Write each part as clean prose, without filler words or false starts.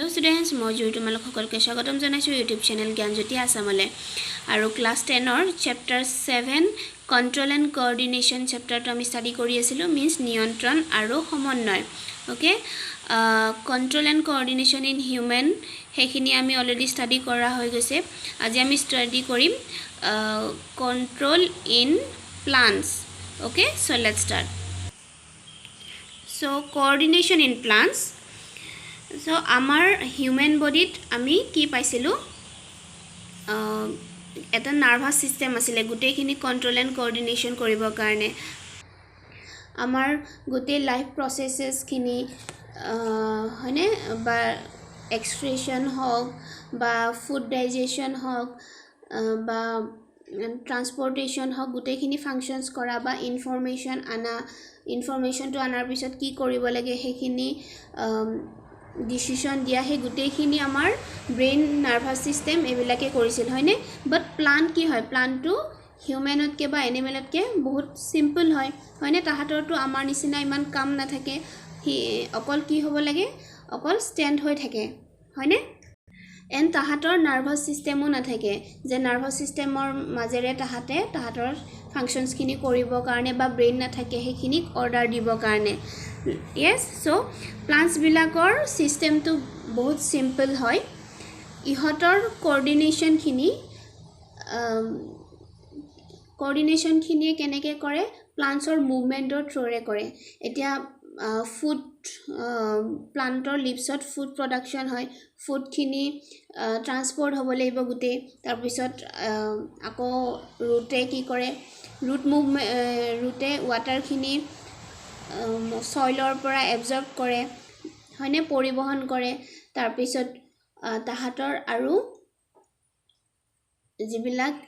hello students मैं जो तुम्हारे सकल स्वागतम जानाइছো यूट्यूब चैनल ज्ञानज्योति आसामले और class 10 chapter 7 control and coordination chapter तो आम स्टाडी करि आसिलो मीन्स नियंत्रण और समन्वय okay control and coordination in human हेखिनि आमी अलरेडी स्टाडी करा हो गइसे आज आमी स्टाडी करिम control in plants okay so let's start so coordination in plants so आमार ह्यूमन बडित आमी की पाइसिलो एटा नार्भास सिस्टेम आसिले गुटेखिनि कंट्रोल एंड कोऑर्डिनेशन करिबर कारणे आमार गुटे लाइफ प्रोसेसेस खिनि हने बा एक्सक्रीशन हक बा फूड डाइजेशन हक बा ट्रांसपोर्टेशन हक गुटेखिनि फांक्शन्स करा बा इनफरमेशन आना इनफरमेशन तो आनार पिছত की करिब लागे हेखिनि डिसिशन दिया हे गुटेखिनि आमार ब्रेन नार्भास सिस्टेम एबिलाके करिसिल हयने बट प्लांट की है प्लांट तो ह्यूमनत के बा एनिमलत के बहुत सिंपल है हयने ताहातर तो आमार निसिना इमान काम ना थाके अकल की होबो लागे अकल स्टैंड होय थाके हयने एन ताहातर नार्भास सिस्टेमो ना थाके जे नार्भास सिस्टेमर माजेरे ताहातर फांक्शन्स खिनि करिबो कारणे बा ब्रेन ना थाके हेखिनि ऑर्डर दिबो कारणे yes so plants bilakor system to बहुत simple hoy ihotor coordination khini keneke kore plants or movement or through kore etia food plantor leaves of food production hoy food khini transport hobole ibo gute tar pisot ako root ki kore root movement root water khini soiler परा absorb करे हने परिवहन करे तार पिছত ताहातर आरु जिबिलाक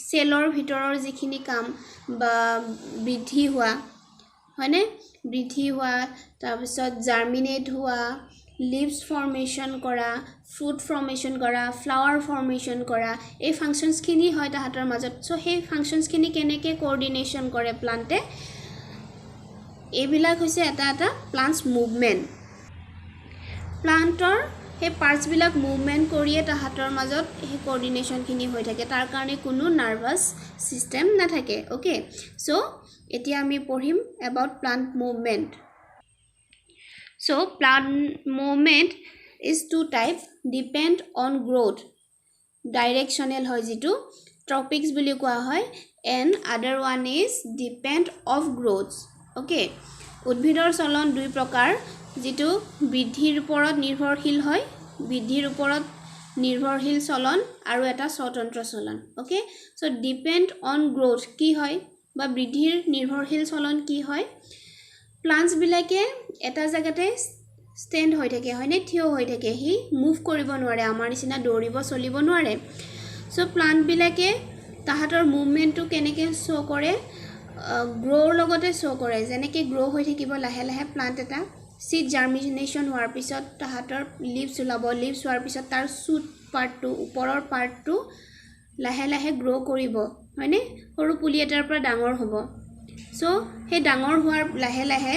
seller भितरर जिखिनि काम बा बृद्धि हुआ हने बृद्धि हुआ तार पिছত जार्मिनेट हुआ लीव्स फॉर्मेशन करा फ्रूट फॉर्मेशन करा फ्लावर फॉर्मेशन करा ए फंक्शन्स खिनि হয় ताहातर মাজত सो हे फंक्शन्स खिनि केनेके कोऑर्डिनेशन करे प्लांटे एबिलाक होइसे एटा प्लांट्स मुभमेंट प्लांटर हे पार्ट्स बिलाक मुभमेंट करिए ताहातर মাজত हे कोऑर्डिनेशन खिनि होय थाके तार कारणे कोनो नार्भास सिस्टेम ना थाके ओके सो एतिया आमी पढिम about plant movement so plant movement is two type depend on growth directional होय जितु ट्रॉपिक्स बुली कोआ होय and other one is depend of growth okay उद्भिदर चलन दुई प्रकार जितु बृद्धिर उपरत निर्भरशील হয় बृद्धिर उपरत निर्भरशील चलन আৰু এটা স্বতন্ত্ৰ চলন okay so depend on growth की হয় বা বৃদ্ধিৰ निर्भरशील চলন কি হয় প্লান্টস বিলাকে এটা জায়গাতে স্ট্যান্ড হৈ থাকে হয়নে থিয় হৈ থাকে হি মুভ কৰিব নোৱাৰে আমাৰ নিচিনা দৌৰিব চলিব নোৱাৰে সো প্লান্ট বিলাকে তাহাতৰ মুভমেন্টটো কেনেকে শো কৰে ग्रोर लगते शो करे जेनेके ग्रो हो থাকিব লাহে লাহে প্লান্ট এটা सीड जार्मिनेशन होৱাৰ পিছত তাহাতৰ লিভস ওলাব লিভস হোৱাৰ পিছত তাৰ সুট পাৰ্টটো ওপৰৰ পাৰ্টটো লাহে লাহে গ্रो কৰিব হয়নে সৰু পুলি এটাৰ পৰা ডাঙৰ হ'ব সো হে ডাঙৰ হোৱাৰ লাহে লাহে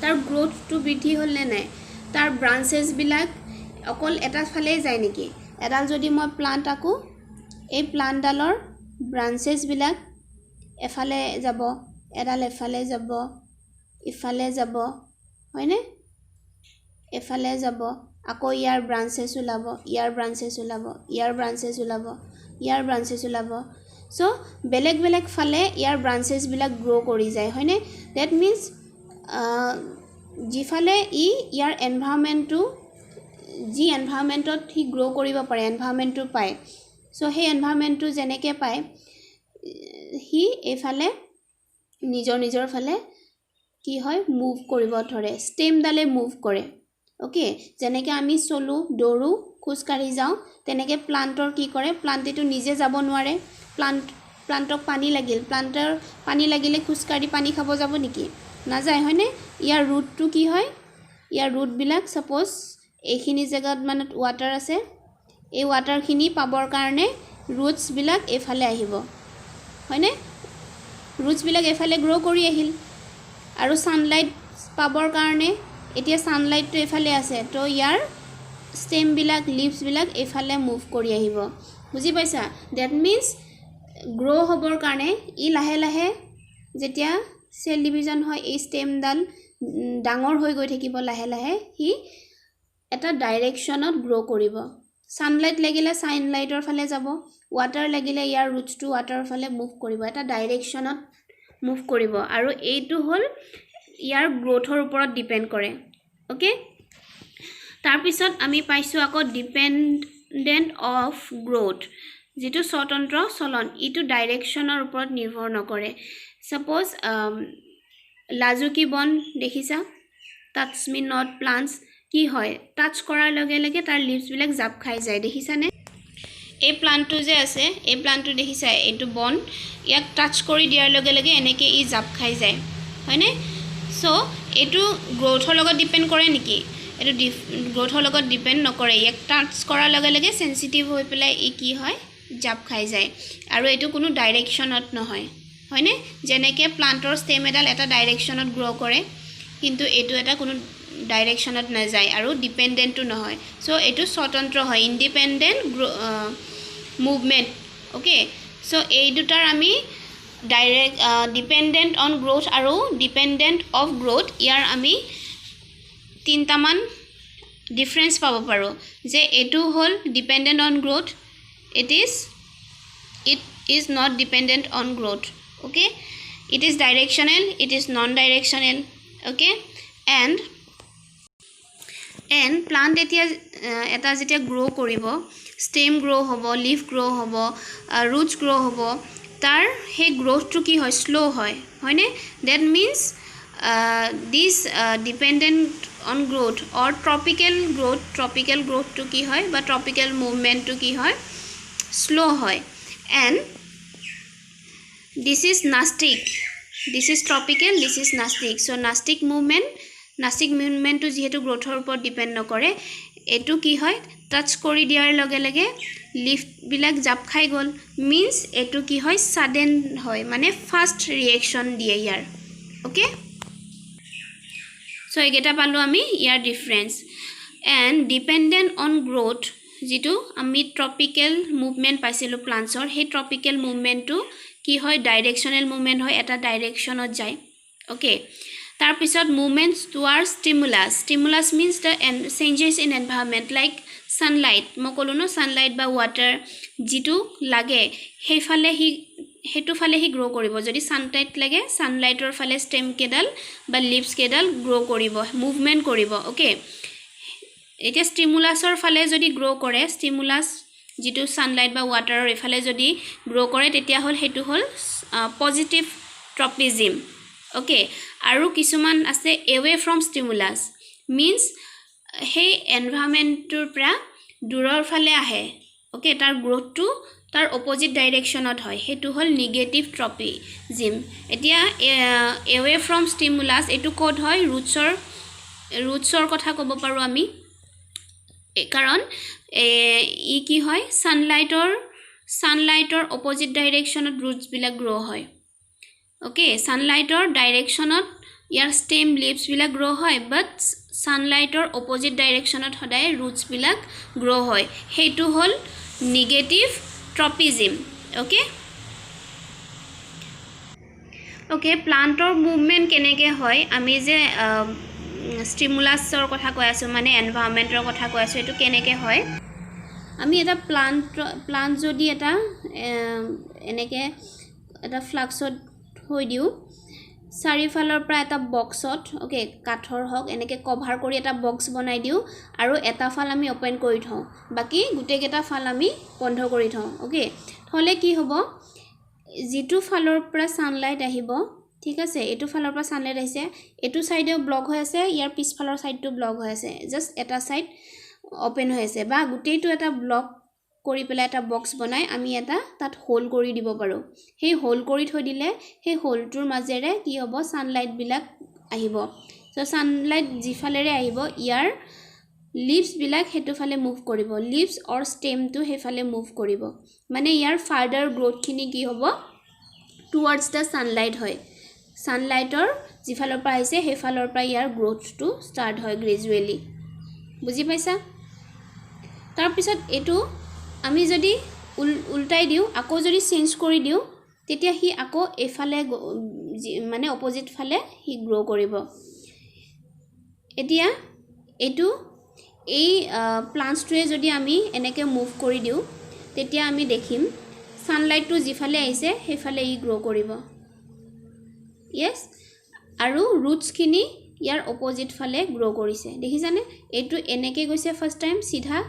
তাৰ গ্ৰোথটো বৃদ্ধি হ'লে নাই তাৰ ব্ৰাঞ্চেছ বিলাক অকল এটা ফালে যায় নেকি এডাল যদি মই প্লান্ট আকো এই প্লান্টডালৰ ব্ৰাঞ্চেছ বিলাক এফালে যাব এডাল এফালে যাব ইফালে যাব হয়নে এফালে যাব আকৌ ইয়াৰ ব্ৰাঞ্চেছ ওলাব ইয়াৰ ব্ৰাঞ্চেছ ওলাব ইয়াৰ ব্ৰাঞ্চেছ ওলাব ইয়াৰ ব্ৰাঞ্চেছ ওলাব সো বেলেগ বেলেগ ফালে ইয়াৰ ব্ৰাঞ্চেছ বিলাক গ্ৰো কৰি যায় হয়নে দ্যাট মিন্স জিফালে ইয়াৰ এনভায়ৰনমেন্টটো জি এনভায়ৰনমেন্টত হি গ্ৰো কৰিব পাৰে এনভায়ৰনমেন্টটো পায় সো হে এনভায়ৰনমেন্টটো যেনেকে পায় হি এফালে নিজৰ ফালে কি হয় মুভ কৰিব ধৰে ষ্টেম ডালে মুভ কৰে ওকে যেনেকে আমি চলু দৌৰু খুজ কাঢ়ি যাও তেনেকে প্লান্টৰ কি কৰে প্লান্টেটো নিজে যাব নোৱাৰে প্লান্টক পানী লাগিল প্লান্টৰ পানী লাগিলে খুজ কাঢ়ি পানী খাব যাব নেকি না যায় হয়নে ইয়াৰ ৰুটটো কি হয় ইয়াৰ ৰুট বিলাক সপোজ এইখিনি জায়গাত মানে ওয়াটাৰ আছে এই ওয়াটাৰ খিনি পাবৰ কাৰণে ৰুটস বিলাক এফালে আহিব হয়নে ৰুটস বিলাক এফালে গ্ৰো কৰি আহিল আৰু সানলাইট পাবৰ কাৰণে এতিয়া সানলাইটটো এফালে আছে তো ইয়াৰ স্টেম বিলাক লিভস বিলাক এফালে মুভ কৰি আহিব বুজি পাইছা দ্যাট মিন্স গ্ৰো হবৰ কাৰণে ই লাহে লাহে যেতিয়া সেল ডিভিজন হয় এই স্টেমডাল ডাঙৰ হৈ গৈ থাকিব লাহে লাহে হি এটা ডাইৰেকশনত গ্ৰো কৰিব সানলাইট লাগিলে সানলাইটৰ ফালে যাব ওয়াটাৰ লাগিলে ইয়াৰ ৰুটস টু ওয়াটাৰ ফালে মুভ কৰিব এটা ডাইৰেকশনত মুভ কৰিব আৰু এইটো হল ইয়াৰ গ্ৰোথৰ ওপৰত ডিপেন্ড কৰে ওকে তাৰ পিছত আমি পাইছো আকৌ ডিপেন্ডেন্ট অফ গ্ৰোথ যেটো স্বতন্ত্ৰ চলন ইটো ডাইৰেকশনৰ ওপৰত নিৰ্ভৰ নকৰে সাপোজ লাজুকি বন দেখিছা টাচ মি নট প্লান্টস কি হয় টাচ কৰাৰ লগে লগে তাৰ লিভস বিলাক জাপ খাই যায় দেখিছানে এই প্লান্টটো যে আছে এই প্লান্টটো দেখিছা এটো বন ইয়াক টাচ কৰি দিয়াৰ লগে লগে এনেকে ই জাপ খাই যায় হয়নে সো এটো গ্ৰোথৰ লগত ডিপেন্ড কৰে নেকি এটো গ্ৰোথৰ লগত ডিপেন্ড নকৰে ইয়াক টাচ কৰাৰ লগে লগে সেনসিটিভ হৈ পেলাই ই কি হয় জাপ খাই যায় আৰু এটো কোনো ডাইৰেকশনত নহয় হয়নে যেনেকে প্লান্টৰ ষ্টেম এডাল এটা ডাইৰেকশনত গ্ৰো কৰে কিন্তু এটো এটা কোনো ডাইৰেকশনত না যায় আৰু ডিপেন্ডেন্টটো নহয় সো এটো স্বতন্ত্ৰ হয় ইন্ডিপেন্ডেন্ট মুভমেন্ট ওকে সো এই দুটাৰ আমি ডাইৰেক্ট ডিপেন্ডেন্ট অন গ্ৰোথ আৰু ডিপেন্ডেন্ট অফ গ্ৰোথ ইয়াৰ আমি তিনটামান ডিফাৰেন্স পাব পাৰো যে এটো হল dependent on growth it is not dependent on growth okay it is directional it is non directional okay and plant eta jetia grow koribo stem grow hobo leaf grow hobo roots grow hobo tar he growth to ki hoy slow hoy hoyne that means this dependent on growth or tropical growth to ki hoy ba tropical movement to ki hoy slow hoy and this is nastic this is tropical this is nastic so nastic movement to jehetu growthor upor depend nokore etu ki hoy touch kori diar lage lage leaf bilak jap khai gol means etu ki hoy sudden hoy mane fast reaction die yar okay so egeta palu ami yar difference and dependent on growth যেটো আমি ট্ৰপিক্যাল movement পাইছিলো প্লান্টছৰ হে ট্ৰপিক্যাল মুভমেন্টটো কি হয় ডাইৰেকশনাল movement হয় এটা ডাইৰেকশনত যায় okay তাৰ পিছত movements towards stimulus means the changes in environment like sunlight মকলনো সানলাইট বা ওয়াটাৰ যেটো লাগে হেতু ফালে হি গ্ৰো কৰিব যদি সানলাইট লাগে সানলাইটৰ ফালে স্টেম কেডাল বা লিভস কেডাল গ্ৰো কৰিব মুভমেন্ট কৰিব ওকে এটা স্টিমুলাসৰ ফালে যদি গ্ৰো কৰে স্টিমুলাস যেটো সানলাইট বা ওয়াটাৰৰ এফালে যদি গ্ৰো কৰে তেতিয়া হল হেতু হল পজিটিভ ট্ৰপিজম ওকে আৰু কিছুমান আছে away from stimulus means হে এনভায়ৰনমেন্টৰ পৰা দূৰৰ ফালে আহে ওকে তাৰ গ্ৰোথটো তাৰ অপোজিট ডাইৰেকশনত হয় হেতু হল নেগেটিভ ট্ৰপিজম এতিয়া away from stimulus এটু কোড হয় ৰুটছৰ কথা ক'ব পাৰো আমি কাৰণ ই কি হয় সানলাইটৰ অপোজিট ডাইৰেকশনত ৰুটস বিলাক গ্ৰো হয় ওকে সানলাইটৰ ডাইৰেকশনত ইয়াৰ স্টেম লিভস বিলাক গ্ৰো হয় বাট সানলাইটৰ অপোজিট ডাইৰেকশনত সদায় ৰুটস বিলাক গ্ৰো হয় হেতু হল নেগেটিভ ট্ৰপিজম ওকে প্লান্টৰ মুভমেন্ট কেনেকে হয় আমি যে স্টিমুলাসৰ কথা কৈ আছো মানে এনভায়ৰনমেন্টৰ কথা কৈ আছো এটো কেনেকে হয় আমি এটা প্লান্ট যদি এটা এনেকে এটা ফ্লাক্সত হৈ দিও চাৰিফালৰ পৰা এটা বক্সত ওকে কাঠৰ হক এনেকে কভাৰ কৰি এটা বক্স বনাই দিও আৰু এটা ফাল আমি ওপেন কৰি থওঁ বাকি গুটেকেটা ফাল আমি বন্ধ কৰি থওঁ ওকে থলে কি হ'ব যেটো ফালৰ পৰা সানলাইট আহিব ঠিক আছে এটু ফালৰ পৰা সানলাইট আহিছে এটু সাইডেও ব্লক হৈ আছে ইয়াৰ পিছফালৰ সাইডটো ব্লক হৈ আছে জাস্ট এটা সাইড ওপেন হৈ আছে বা গুটেইটো এটা ব্লক কৰি পেলাই এটা বক্স বনাই আমি এটা তাত হোল কৰি দিব পাৰো সেই হোল কৰি থৈ দিলে সেই হোলটোৰ মাজেৰে কি হ'ব সানলাইট বিলাক আহিব সো সানলাইট জিফালেৰে আহিব ইয়াৰ লিভস বিলাক হেতু ফালে মুভ কৰিব লিভস অৰ স্টেম টু হেফালে মুভ কৰিব মানে ইয়াৰ ফাৰ্দাৰ গ্ৰোথ খিনি কি হ'ব টুৱাৰ্ডছ দা সানলাইট হয় সানলাইটৰ যিফালৰ পৰা আহিছে সেইফালৰ পৰা ইয়াৰ গ্ৰোথটো ষ্টাৰ্ট হয় গ্ৰেজুৱেলি বুজি পাইছা তাৰ পিছত এটো আমি যদি উল্টাই দিও আকৌ যদি চেঞ্জ কৰি দিও তেতিয়া হি আকৌ এফালে মানে অপোজিট ফালে হি গ্ৰো কৰিব এতিয়া এটো এই প্লান্টসটোৱে যদি আমি এনেকে মুভ কৰি দিও তেতিয়া আমি দেখিম সানলাইটটো যিফালে আহিছে সেইফালে ই গ্ৰো কৰিব yes আৰু ৰুটস খিনি ইয়াৰ অপোজিট ফালে গ্ৰো কৰিছে দেখিছানে এটো এনেকে গৈছে ফাৰ্স্ট টাইম সিধা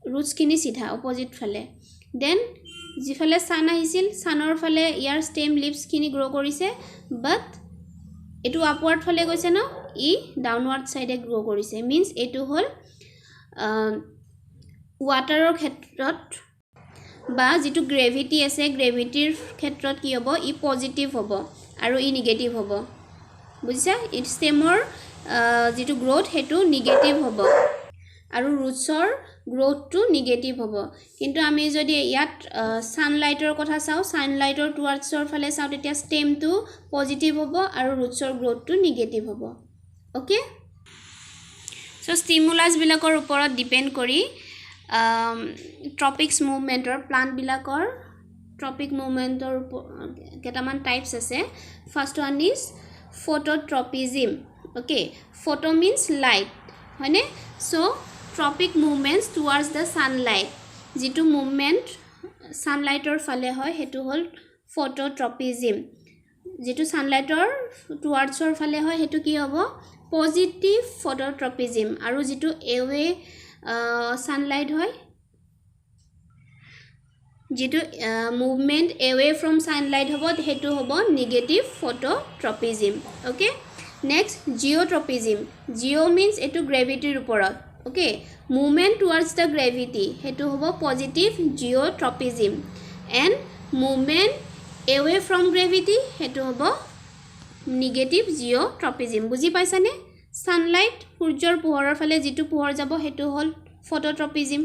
ৰুটস খিনি সিধা অপোজিট ফালে দেন যিফালে সান আহিছিল সানৰ ফালে ইয়াৰ স্টেম লিভস খিনি গ্ৰো কৰিছে বাট এটো আপওয়াৰ্ড ফালে গৈছে ন ই ডাউনওয়াৰ্ড সাইডে গ্ৰো কৰিছে মিন্স এটো হল ওয়াটাৰৰ ক্ষেত্ৰত বা যেটো গ্ৰেভিটি আছে গ্ৰেভিটিৰ ক্ষেত্ৰত কি হ'ব ই পজিটিভ হ'ব আৰু ই নিগেটিভ হ'ব বুজিছা ই স্টেমৰ যেটো গ্ৰোথ হেতু নিগেটিভ হ'ব আৰু ৰুটছৰ গ্ৰোথটো নিগেটিভ হ'ব কিন্তু আমি যদি ইয়াত সানলাইটৰ কথা চাও সানলাইটৰ টুৱাৰ্ডছৰ ফালে চাও তেতিয়া স্টেমটো পজিটিভ হ'ব আৰু ৰুটছৰ গ্ৰোথটো নিগেটিভ হ'ব ওকে সো স্টিমুলাস বিলাকৰ ওপৰত ডিপেন্ড কৰি ট্ৰপিক্স মুভমেন্টৰ প্লান্ট বিলাকৰ ট্ৰপিক মুভমেন্টৰ কেটামান টাইপস আছে first one is phototropism okay photo means light হয়নে so tropic movements towards the sunlight যেটো মুভমেন্ট সানলাইটৰ ফালে হয় হেতু হল phototropism যেটো সানলাইটৰ টুৱাৰ্ডছৰ ফালে হয় হেতু কি হ'ব পজিটিভ phototropism আৰু যেটো এৱে সানলাইট হয় যেটো মুভমেন্ট এৱে ফ্ৰম সানলাইট হ'ব হেতু হ'ব negative phototropism okay next geotropism geo means এটো গ্ৰেভিটিৰ ওপৰত okay movement towards the gravity হেতু হ'ব positive geotropism and movement away from gravity হেতু হ'ব নেগেটিভ জিওট্ৰপিজম বুজি পাইছানে সানলাইট সূৰ্যৰ পোহৰৰ ফালে যেটো পোহৰ যাব হেতু হল ফটোট্ৰপিজম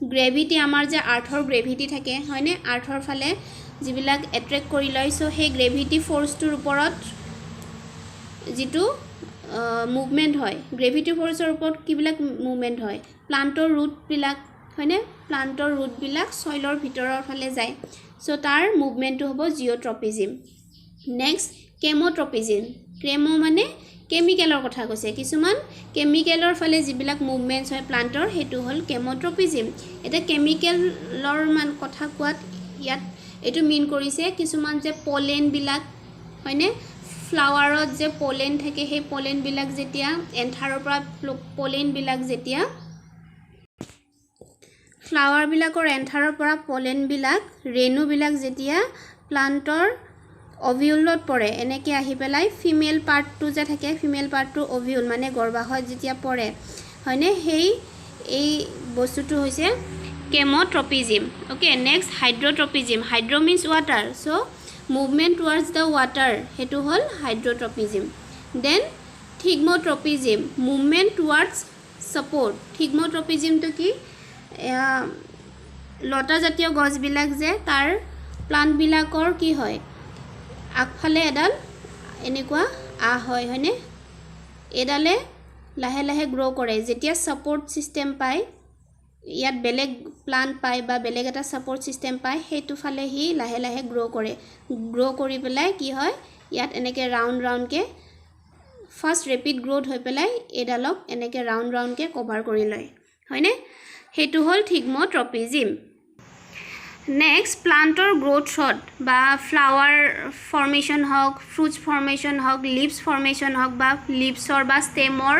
গ্ৰেভিটি আমাৰ যে আৰ্থৰ গ্ৰেভিটি থাকে হয়নে আৰ্থৰ ফালে যিবিলাক এট্ৰেক্ট কৰি লয় সো হে গ্ৰেভিটি ফোৰ্সটোৰ ওপৰত যেটো মুভমেন্ট হয় গ্ৰেভিটি ফোৰ্সৰ ওপৰত কিবিলাক মুভমেন্ট হয় প্লান্টৰ ৰুট বিলাক হয়নে প্লান্টৰ ৰুট বিলাক সইলৰ ভিতৰৰ ফালে যায় সো তাৰ মুভমেন্টটো হ'ব জিওট্ৰপিজম নেক্সট কেমোট্ৰপিজম ক্ৰেমো মানে কেমিক্যালৰ কথা কৈছে কিছুমান কেমিক্যালৰ ফালে যিবিলাক মুভমেন্টস হয় প্লান্টৰ হেতু হল কেমোট্ৰপিজম এটা কেমিক্যালৰ মান কথা কোৱাত ইয়াত এটো মিন কৰিছে কিছুমান যে পলেন বিলাক হয়নে ফ্লাৱাৰত যে পলেন থাকে সেই পলেন বিলাক যেতিয়া এন্থাৰৰ পৰা পলেন বিলাক যেতিয়া ফ্লাৱাৰ বিলাকৰ এন্থাৰৰ পৰা পলেন বিলাক ৰেণু বিলাক যেতিয়া প্লান্টৰ অভিউলত পৰে এনেকে আহি পেলাই ফিমেল পাৰ্টটো যে থাকে ফিমেল পাৰ্টটো অভিউল মানে গৰ্ভাশয়ত যেতিয়া পৰে হয়নে হেই এই বস্তুটো হৈছে chemotropism okay next hydrotropism hydro means water so movement towards the water হেতু হল hydrotropism then thigmotropism movement towards support থিগমোট্ৰপিজমটো কি লতা জাতীয় গছ বিলাক যে তাৰ প্লান্ট বিলাকৰ কি হয় আগফালে এডাল এনেকুৱা হয় হয়নে এডালে লাহে লাহে গ্ৰো কৰে যেতিয়া সাপোৰ্ট সিস্টেম পায় ইয়াত বেলেগ প্লান্ট পায় বা বেলেগ এটা সাপোৰ্ট সিস্টেম পায় হেতু ফালে হি লাহে লাহে গ্ৰো কৰে গ্ৰো কৰি পেলাই কি হয় ইয়াত এনেকে ৰাউন্ড ৰাউন্ড কে ফাৰ্স্ট ৰেপিড গ্ৰোথ হৈ পেলাই এডালক এনেকে ৰাউন্ড ৰাউন্ড কে কভাৰ কৰি লয় হয়নে হেতু হল থিগমোট্ৰপিজম নেক্সট প্লান্টৰ গ্ৰোথত বা ফ্লাৱাৰ ফৰ্মেশন হওক ফ্ৰুটস ফৰ্মেশন হওক লিভস ফৰ্মেশন হওক বা লিভছৰ বা ষ্টেমৰ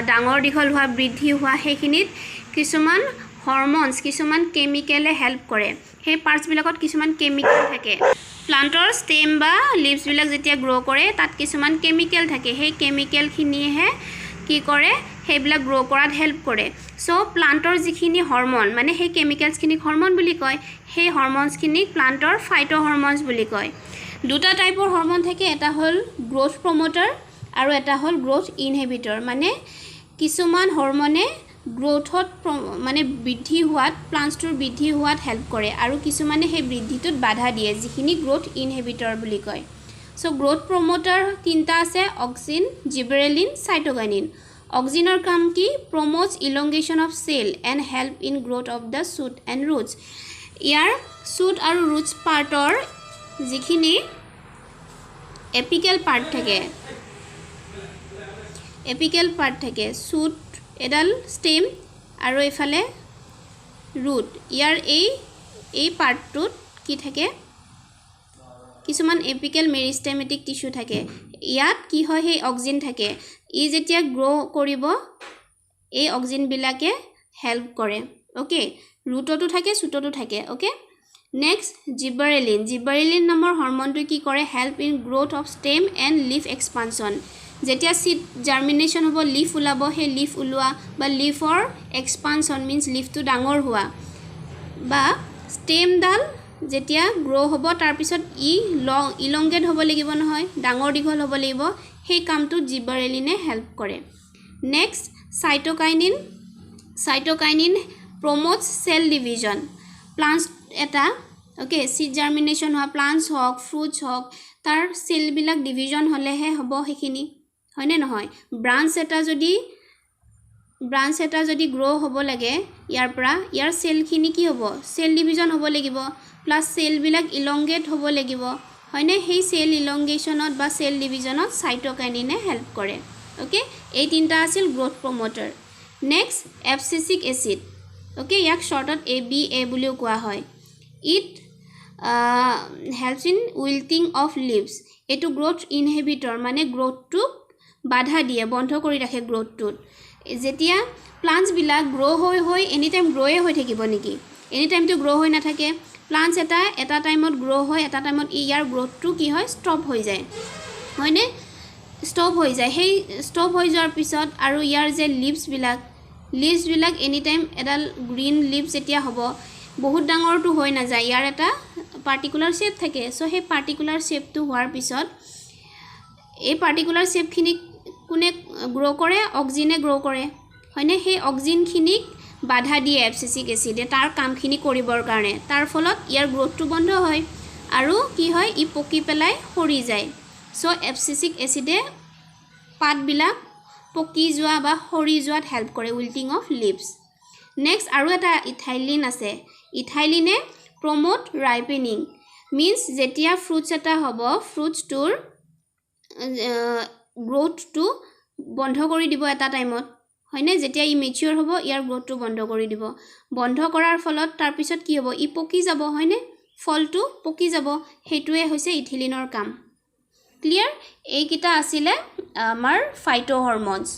ডাঙৰ দীঘল হোৱা বৃদ্ধি হোৱা হেখিনিত কিছুমান হৰমোনস কিছুমান কেমিক্যালে হেল্প কৰে সেই পাৰ্টস বিলাকত কিছুমান কেমিক্যাল থাকে প্লান্টৰ ষ্টেম বা লিভস বিলাক যেতিয়া গ্ৰো কৰে তাত কিছুমান কেমিক্যাল থাকে সেই কেমিক্যাল খিনিহে কি কৰে হেবিলাক গ্ৰো কৰাত হেল্প কৰে সো প্লান্টৰ যিখিনি হৰমোন মানে সেই কেমিক্যালস খিনি হৰমোন বুলি কয় সেই হৰমোনস খিনি প্লান্টৰ ফাইটো হৰমোনস বুলি কয় দুটা টাইপৰ হৰমোন থাকে এটা হল গ্ৰোথ প্ৰমোটাৰ আৰু এটা হল গ্ৰোথ ইনহিবিটৰ মানে কিছুমান হৰমোনে গ্ৰোথত মানে বৃদ্ধি হোৱাত প্লান্টৰ বৃদ্ধি হোৱাত হেল্প কৰে আৰু কিছুমানে সেই বৃদ্ধিটোত বাধা দিয়ে যিখিনি গ্ৰোথ ইনহিবিটৰ বুলি কয় সো গ্ৰোথ প্ৰমোটাৰ তিনিটা আছে অক্সিন জিবেৰেলিন সাইটোকাইনিন অক্সিনৰ কাম কি promotes elongation of cell and help in growth of the shoot and roots ইয়াৰ শ্বুট আৰু ৰুটছ পাৰ্টৰ যিখিনি এপিকেল পাৰ্ট থাকে শ্বুট এডাল ষ্টেম আৰু এফালে ৰুট ইয়াৰ এই পাৰ্টটোত কি থাকে কিছুমান এপিকেল মেৰিষ্টেমেটিক টিস্যু থাকে ইয়াত কি হয় সেই অক্সিন থাকে ই যেতিয়া গ্ৰো কৰিব এই অক্সিন বিলাকে হেল্প কৰে ওকে ৰুটতো থাকে শ্বুটতো থাকে ওকে নেক্সট জিবাৰেলিন নামৰ হৰমনটো কি কৰে help in growth of stem and leaf expansion যেতিয়া সিড জাৰ্মিনেশ্যন হ'ব লিফ ওলাব সেই লিফ ওলোৱা বা লিফৰ এক্সপানশ্যন মিন্স লিফটো ডাঙৰ হোৱা বা ষ্টেমডাল যেতিয়া গ্ৰো হ'ব তাৰপিছত ইলংগেট হ'ব লাগিব নহয় ডাঙৰ দীঘল হ'ব লাগিব সেই কামটো জিবাৰেলিনে হেল্প কৰে নেক্সট সাইটোকাইনিন প্ৰমোটস সেল ডিভিজন প্লান্টছ এটা ওকে সিড জাৰ্মিনেশ্যন হোৱা প্লান্টছ হওক ফ্ৰুটছ হওক তাৰ সেলবিলাক ডিভিজন হ'লেহে হ'ব সেইখিনি হয়নে নহয় ব্ৰাঞ্চ এটা যদি গ্ৰো হ'ব লাগে ইয়াৰ পৰা ইয়াৰ সেলখিনি কি হ'ব সেল ডিভিজন হ'ব লাগিব প্লাস সেলবিলাক ইলংগেট হ'ব লাগিব হয়নে সেই সেল ইলংগেশ্যনত বা সেল ডিভিজনত সাইটোকাইনিনে হেল্প কৰে ওকে এই তিনিটা আছিল growth promoter next abscisic acid okay ইয়াক শৰ্টত ABA বুলিও কোৱা হয় it helps in wilting of leaves এটো গ্ৰোথ ইনহিবিটৰ মানে গ্ৰোথটোক বাধা দিয়ে বন্ধ কৰি ৰাখে গ্ৰোথটোত যেতিয়া প্লান্টছ বিলাক গ্ৰো হৈ এনি টাইম গ্ৰোয়ে হৈ থাকিব নেকি এনি টাইম তো গ্ৰো হৈ নাথাকে প্লান্টছ এটা টাইমত গ্ৰো হয় এটা টাইমত ইয়াৰ গ্ৰোথটো কি হয় ষ্টপ হৈ যায় হয়নে ষ্টপ হৈ যায় সেই ষ্টপ হৈ যোৱাৰ পিছত আৰু ইয়াৰ যে লিভছবিলাক এনি টাইম এডাল গ্ৰীন লিভছ যেতিয়া হ'ব বহুত ডাঙৰটো হৈ নাযায় ইয়াৰ এটা পাৰ্টিকুলাৰ শেপ থাকে সো সেই পাৰ্টিকুলাৰ শেপটো হোৱাৰ পিছত এই পাৰ্টিকুলাৰ শেপখিনি কোনে গ্ৰো কৰে অক্সিনে গ্ৰো কৰে হয়নে সেই অক্সিনখিনিক বাধা দিয়ে এবসিসিক এসিডে তাৰ কামখিনি কৰিবৰ কাৰণে তাৰ ফলত ইয়াৰ গ্ৰোথটো বন্ধ হয় আৰু কি হয় ই পকি পেলাই সৰি যায় সো এবসিসিক এসিডে পাতবিলাক পকি যোৱা বা সৰি যোৱাত হেল্প কৰে উইল্টিং অফ লিভছ নেক্সট আৰু এটা ইথাইলিন আছে ইথাইলিনে প্ৰমোট ৰাইপেনিং মিন্স যেতিয়া ফ্ৰুটছ এটা হ'ব ফ্ৰুটছটোৰ গ্ৰোথটো বন্ধ কৰি দিব এটা টাইমত হয়নে যেতিয়া ই মেচিউৰ হ'ব ইয়াৰ গ্ৰোথটো বন্ধ কৰি দিব বন্ধ কৰাৰ ফলত তাৰ পিছত কি হ'ব ই পকি যাব হয়নে ফলটো পকি যাব হেতুৱে হৈছে ইথিলিনৰ কাম ক্লিয়াৰ এইকিটা আছিলে আমাৰ ফাইটো হৰমনছ